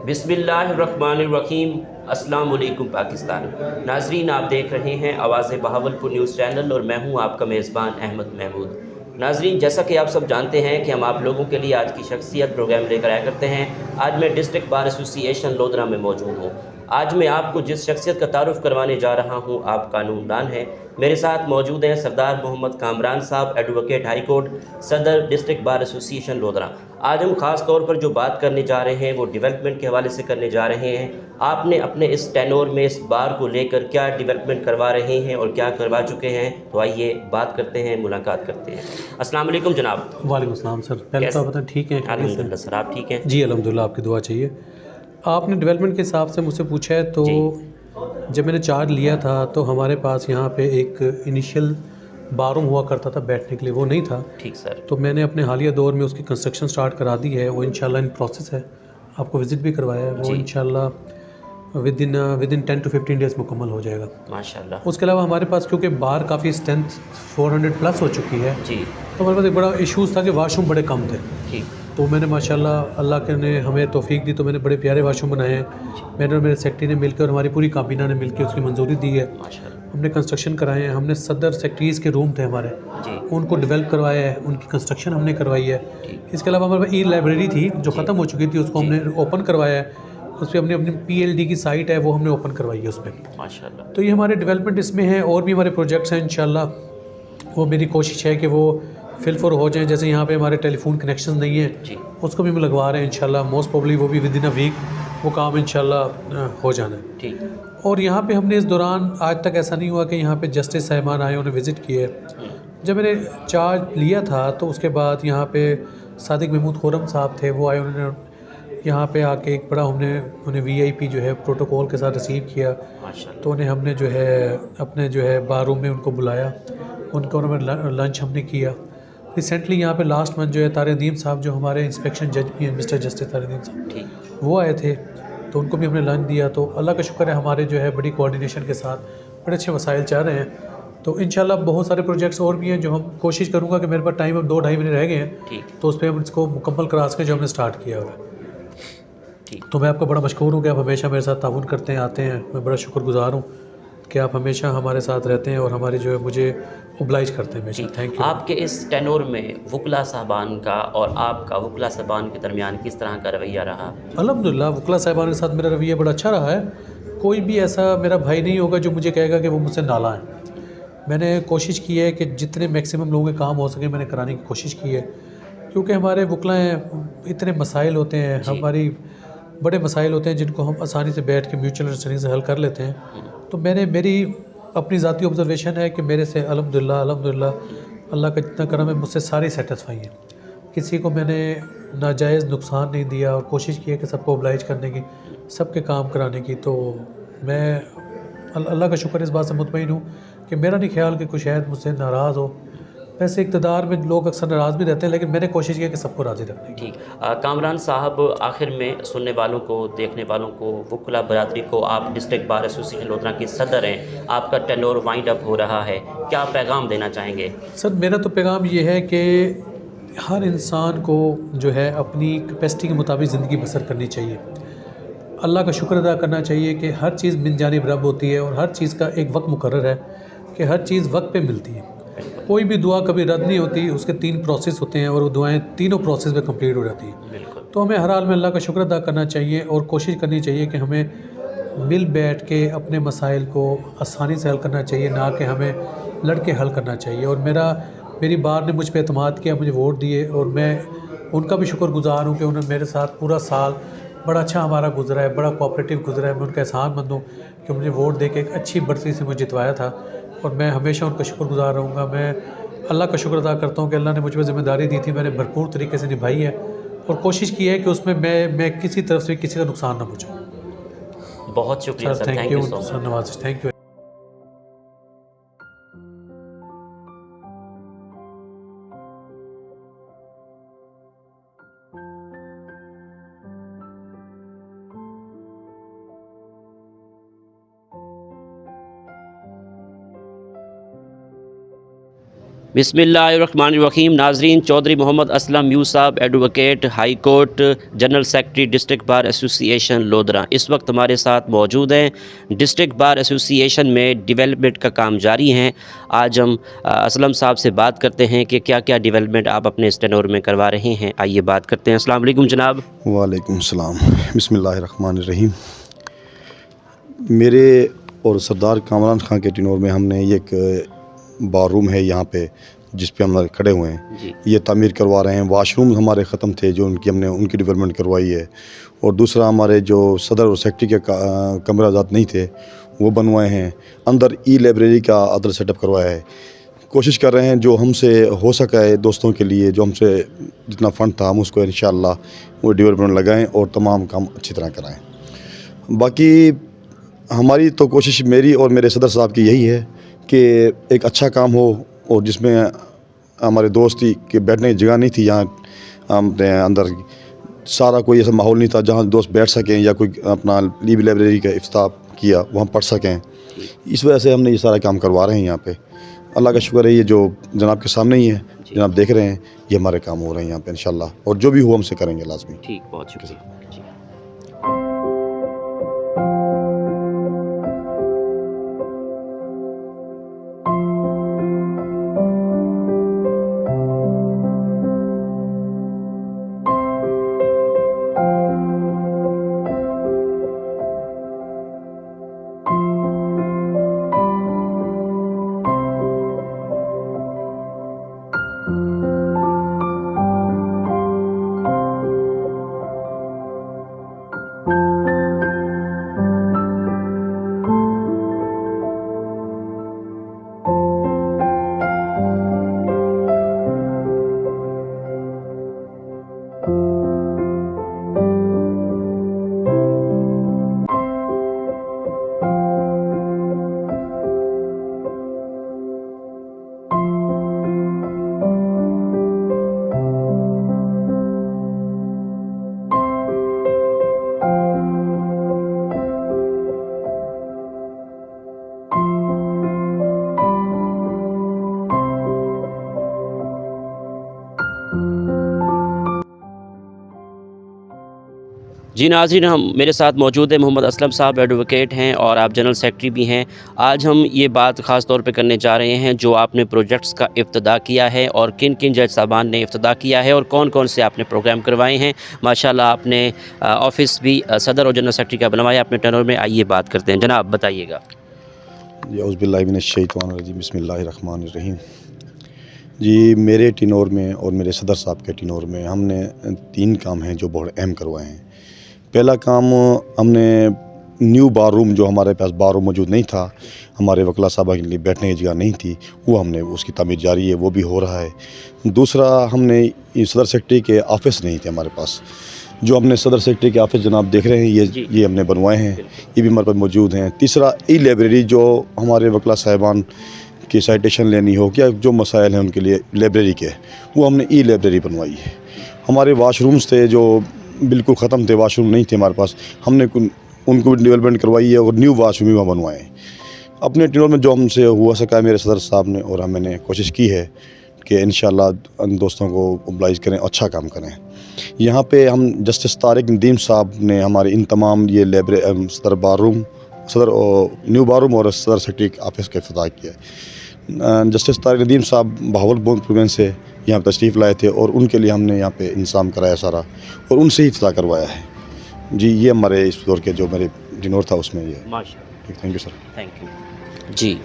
बिस्मिल्लाहिर्रहमानिर्रहीम। अस्सलाम वालेकुम पाकिस्तान। नाजरीन, आप देख रहे हैं आवाज़ बहावलपुर न्यूज़ चैनल और मैं हूं आपका मेज़बान अहमद महमूद। नाजरीन, जैसा कि आप सब जानते हैं कि हम आप लोगों के लिए आज की शख्सियत प्रोग्राम लेकर आया करते हैं। आज मैं डिस्ट्रिक्ट बार एसोसिएशन लोधरा में मौजूद हूँ। आज मैं आपको जिस शख्सियत का तारुफ करवाने जा रहा हूँ आप कानूनदान हैं। मेरे साथ मौजूद हैं सरदार मोहम्मद कामरान साहब, एडवोकेट हाई कोर्ट, सदर डिस्ट्रिक्ट बार एसोसिएशन लोधरा। आज हम ख़ास तौर पर जो बात करने जा रहे हैं वो डेवलपमेंट के हवाले से करने जा रहे हैं। आपने अपने इस टेनोर में इस बार को लेकर क्या डेवलपमेंट करवा रहे हैं और क्या करवा चुके हैं, तो आइए बात करते हैं, मुलाकात करते हैं। अस्सलाम वालेकुम जनाब। वालेकुम सलाम सर। पहले तो आप बताएं ठीक है? अल्हम्दुलिल्लाह सर, आप ठीक हैं? जी अल्हम्दुलिल्लाह, आपकी दुआ चाहिए। आपने डेवलपमेंट के हिसाब से मुझसे पूछा है, तो जी जब मैंने चार्ज लिया था तो हमारे पास यहाँ पे एक इनिशियल बारूम हुआ करता था बैठने के लिए, वो नहीं था। ठीक सर। तो मैंने अपने हालिया दौर में उसकी कंस्ट्रक्शन स्टार्ट करा दी है, वो इंशाल्लाह इन प्रोसेस है। आपको विज़िट भी करवाया है, वो जी इंशाल्लाह विद इन 10 to 15 डेज़ मुकम्मल हो जाएगा। माशाल्लाह। उसके अलावा हमारे पास क्योंकि बार काफ़ी स्ट्रेंथ 400 प्लस हो चुकी है, जी तो हमारे पास एक बड़ा इशूज़ था कि वाशरूम बड़े कम थे। ठीक। तो मैंने माशाल्लाह अल्लाह के ने हमें तौफीक दी, तो मैंने बड़े प्यारे वाशरूम बनाए हैं। मैंने और मेरे सेक्रेटरी ने मिलकर और हमारी पूरी काबीना ने मिलकर उसकी मंजूरी दी है। माशाल्लाह। हमने कंस्ट्रक्शन कराए हैं। हमने सदर सेक्रेटरीज़ के रूम थे हमारे, जी उनको डेवलप करवाया है, उनकी कंस्ट्रक्शन हमने करवाई है। ठीक। इसके अलावा हमारे पास ई लाइब्रेरी थी जो ख़त्म हो चुकी थी, उसको जी। हमने ओपन करवाया है। उस पर हमने अपनी PLD की साइट है वो हमने ओपन करवाई है उस पर। माशाल्लाह। तो ये हमारे डेवलपमेंट इसमें है। और भी हमारे प्रोजेक्ट्स हैं इंशाल्लाह, वो मेरी कोशिश है कि वो फिलफुर हो जाएं। जैसे यहाँ पे हमारे टेलीफोन कनेक्शन नहीं है, जी उसको भी हम लगवा रहे हैं इंशाल्लाह। मोस्ट प्रोबेबली वो भी विद इन अ वीक वो काम इंशाल्लाह हो जाना है। ठीक। और यहाँ पे हमने इस दौरान आज तक ऐसा नहीं हुआ कि यहाँ पे जस्टिस साहिबान आए, उन्हें विज़िट किए। जब मैंने चार्ज लिया था तो उसके बाद यहाँ पे सादिक महमूद खुरम साहब थे, वो आए, उन्होंने यहाँ पे आके एक बड़ा उन्हें VIP जो है प्रोटोकॉल के साथ रिसीव किया। माशाल्लाह। तो उन्हें हमने जो है अपने जो है बार रूम में उनको बुलाया, उनको उन्होंने लंच हमने किया। रिसेंटली यहाँ पे लास्ट मंथ जो है तारिदीन साहब, जो हमारे इंस्पेक्शन जज भी हैं, मिस्टर जस्टिस तारिदीन साहब, ठीक। वो आए थे, तो उनको भी हमने लंच दिया। तो अल्लाह का शुक्र है हमारे जो है बड़ी कोऑर्डिनेशन के साथ बड़े अच्छे वसाइल चल रहे हैं। तो इंशाल्लाह बहुत सारे प्रोजेक्ट्स और भी हैं जो हम कोशिश करूँगा कि मेरे पास टाइम अब 2-2.5 महीने रह गए हैं, ठीक। तो उस पर हम इसको मुकम्मल करा सकें जो हमने स्टार्ट किया हुआ है। ठीक। तो मैं आपका बड़ा मशकूर हूँ कि आप हमेशा मेरे साथ ताउन करते हैं, आते हैं। मैं बड़ा शुक्रगुज़ार हूँ कि आप हमेशा हमारे साथ रहते हैं और हमारी जो है मुझे ओब्लाइज करते हैं हमेशा। Thank you. आपके इस टेनोर में वकला साहबान का और आपका वकला साहबान के दरमियान किस तरह का रवैया रहा? अल्हम्दुलिल्लाह वकला साहिबान के साथ मेरा रवैया बड़ा अच्छा रहा है। कोई भी ऐसा मेरा भाई नहीं होगा जो मुझे कहेगा कि वो मुझसे नाला है। मैंने कोशिश की है कि जितने मैक्सिमम लोगों के काम हो सके मैंने कराने की कोशिश की है, क्योंकि हमारे वकला हैं, इतने मसाइल होते हैं, जी। हमारी बड़े मसाइल होते हैं जिनको हम आसानी से बैठ के म्यूचुअल अंडरस्टैंडिंग से हल कर लेते हैं। तो मेरी अपनी ज़ाती ऑब्जर्वेशन है कि मेरे से अल्हम्दुलिल्लाह अल्हम्दुलिल्लाह अल्लाह का जितना करम है, मुझसे सारी सेटिस्फाई हैं। किसी को मैंने नाजायज़ नुकसान नहीं दिया और कोशिश की है कि सबको ओब्लाइज करने की, सबके काम कराने की। तो मैं अल्लाह का शुक्र इस बात से मुतमईन हूँ कि मेरा नहीं ख्याल कि कोई शायद मुझसे नाराज़ हो। वैसे इक़्तिदार में लोग अक्सर नाराज़ भी रहते हैं, लेकिन मैंने कोशिश की है कि सबको राज़ी रखने की। ठीक। कामरान साहब, आखिर में सुनने वालों को, देखने वालों को, वकला बरादरी को, आप डिस्ट्रिक्ट बार एसोसिएशन लोधरा के सदर हैं, आपका टेन्योर वाइंड अप हो रहा है, क्या पैगाम देना चाहेंगे? सर मेरा तो पैगाम ये है कि हर इंसान को जो है अपनी कैपेसिटी के मुताबिक ज़िंदगी बसर करनी चाहिए। अल्लाह का शुक्र अदा करना चाहिए कि हर चीज़ मिन जानिब रब होती है और हर चीज़ का एक वक्त मुकर्रर है कि हर चीज़ वक्त पे मिलती है। बिल्कुल। कोई भी दुआ कभी रद्द नहीं होती, उसके 3 प्रोसेस होते हैं और वो दुआएं तीनों प्रोसेस में कंप्लीट हो जाती हैं। बिल्कुल। तो हमें हर हाल में अल्लाह का शुक्र अदा करना चाहिए और कोशिश करनी चाहिए कि हमें मिल बैठ के अपने मसाइल को आसानी से हल करना चाहिए, ना कि हमें लड़ के हल करना चाहिए। और मेरी बार ने मुझ पर एतमाद किया, मुझे वोट दिए और मैं उनका भी शुक्रगुज़ार हूँ कि उन्होंने मेरे साथ पूरा साल बड़ा अच्छा हमारा गुजरा है, बड़ा कोऑपरेटिव गुजरा है। मैं उनका एहसानमंद हूँ कि मुझे वोट दे के एक अच्छी बढ़ती से मुझे जितवाया था और मैं हमेशा उनका शुक्रगुज़ार रहूँगा। मैं अल्लाह का शुक्र अदा करता हूँ कि अल्लाह ने मुझ पर ज़िम्मेदारी दी थी, मैंने भरपूर तरीके से निभाई है और कोशिश की है कि उसमें मैं किसी तरफ से किसी का नुकसान ना पहुँचाऊँ। बहुत शुक्रिया sir sir, thank thank you you, so sir much. नवाज़िश, थैंक यू। बिस्मिल्लाहिर्रहमानिर्रहीम। नाजरीन, चौधरी मोहम्मद असलम यूँ sahab, advocate, high court, general secretary district bar association Lodhra, इस वक्त हमारे साथ मौजूद हैं। डिस्ट्रिक्ट बार एसोसिएशन में डेवलपमेंट का काम जारी है। आज हम असलम साहब से बात करते हैं कि क्या क्या डेवलपमेंट आप अपने इस टेन्योर में करवा रहे हैं। आइए बात करते हैं। अस्सलाम वालेकुम जनाब। वालेकुम सलाम। बिस्मिल्लाहिर्रहमानिर्रहीम। मेरे और सरदार कामरान खां के टेन्योर में हमने एक बार रूम है यहाँ पे जिस पे हम खड़े हुए हैं, ये तामीर करवा रहे हैं। वाशरूम हमारे ख़त्म थे जो हमने उनकी डेवलपमेंट करवाई है। और दूसरा, हमारे जो सदर और सेक्रेटरी के कमरे आज़ाद नहीं थे वो बनवाए हैं। अंदर ई लाइब्रेरी का अदर सेटअप करवाया है। कोशिश कर रहे हैं जो हमसे हो सका है दोस्तों के लिए, जो हमसे जितना फ़ंड था हम उसको इंशाअल्लाह वो डेवलपमेंट लगाएं और तमाम काम अच्छी तरह कराएं। बाकी हमारी तो कोशिश, मेरी और मेरे सदर साहब की यही है कि एक अच्छा काम हो और जिसमें हमारे दोस्ती के बैठने की जगह नहीं थी, यहाँ हमने अंदर सारा कोई ऐसा माहौल नहीं था जहाँ दोस्त बैठ सकें या कोई अपना लाइब्रेरी का इफ्ताह किया वहाँ पढ़ सकें। इस वजह से हमने ये सारा काम करवा रहे हैं यहाँ पे। अल्लाह का शुक्र है, ये जो जनाब के सामने ही है, जनाब देख रहे हैं, ये हमारे काम हो रहे हैं यहाँ पे इंशाल्लाह, और जो भी हो हमसे करेंगे लाजमी। ठीक, बहुत शुक्रिया। जी नाज़रीन, हम मेरे साथ मौजूद है मोहम्मद असलम साहब, एडवोकेट हैं और आप जनरल सेक्रेटरी भी हैं। आज हम ये बात ख़ास तौर पे करने जा रहे हैं जो आपने प्रोजेक्ट्स का इफ्तिदा किया है और किन किन जज साहबान ने इफ्तिदा किया है और कौन कौन से आपने प्रोग्राम करवाए हैं। माशाल्लाह आपने ऑफ़िस भी सदर और जनरल सेक्रेटरी का बनवाया अपने टेन्योर में। आइए बात करते हैं, जनाब बताइएगा। औज़ुबिल्लाहि मिनश्शैतानिर्रजीम, बिस्मिल्लाहिर्रहमानिर्रहीम। जी, मेरे टेन्योर में और मेरे सदर साहब के टेन्योर में हमने 3 काम हैं जो बहुत अहम करवाए हैं। पहला काम, हमने न्यू बार रूम, जो हमारे पास बार रूम मौजूद नहीं था, हमारे वकला साहबा के लिए बैठने की जगह नहीं थी, वो हमने उसकी तामीर जारी है, वो भी हो रहा है। दूसरा, हमने सदर सेक्रेटरी के ऑफ़िस नहीं थे हमारे पास, जो हमने सदर सेक्रेटरी के ऑफ़िस जनाब देख रहे हैं, ये हमने बनवाए हैं, ये भी हमारे पास मौजूद हैं। तीसरा, ई लाइब्रेरी, जो हमारे वकला साहिबान की साइटेशन लेनी हो या जो मसाइल हैं उनके लिए लाइब्रेरी के, वो हमने ई लाइब्रेरी बनवाई है। हमारे वाशरूम्स थे जो बिल्कुल ख़त्म थे, वाशरूम नहीं थे हमारे पास, हमने उनको भी डेवलपमेंट करवाई है और न्यू वाशरूम भी वहाँ बनवाए हैं। अपने टेन्योर में जो हमसे हुआ सका है मेरे सदर साहब ने और मैंने कोशिश की है कि इंशाअल्लाह दोस्तों को मोबिलाइज़ करें, अच्छा काम करें। यहाँ पे हम जस्टिस तारिक नदीम साहब ने हमारे इन तमाम ये सदर बारूम, सदर न्यू बारूम और सदर सेक्रेटरी ऑफिस का इफ्तिताह किया। जस्टिस तारिक नदीम साहब बहावलपुर प्रोविंस से यहाँ पर तशरीफ़ लाए थे और उनके लिए हमने यहाँ पे इंतज़ाम कराया सारा और उनसे ही इफ्तिताह करवाया है। जी, ये हमारे इस दौर के जो मेरे टेन्योर था उसमें ये। माशाअल्लाह, thank you sir. Thank you ji.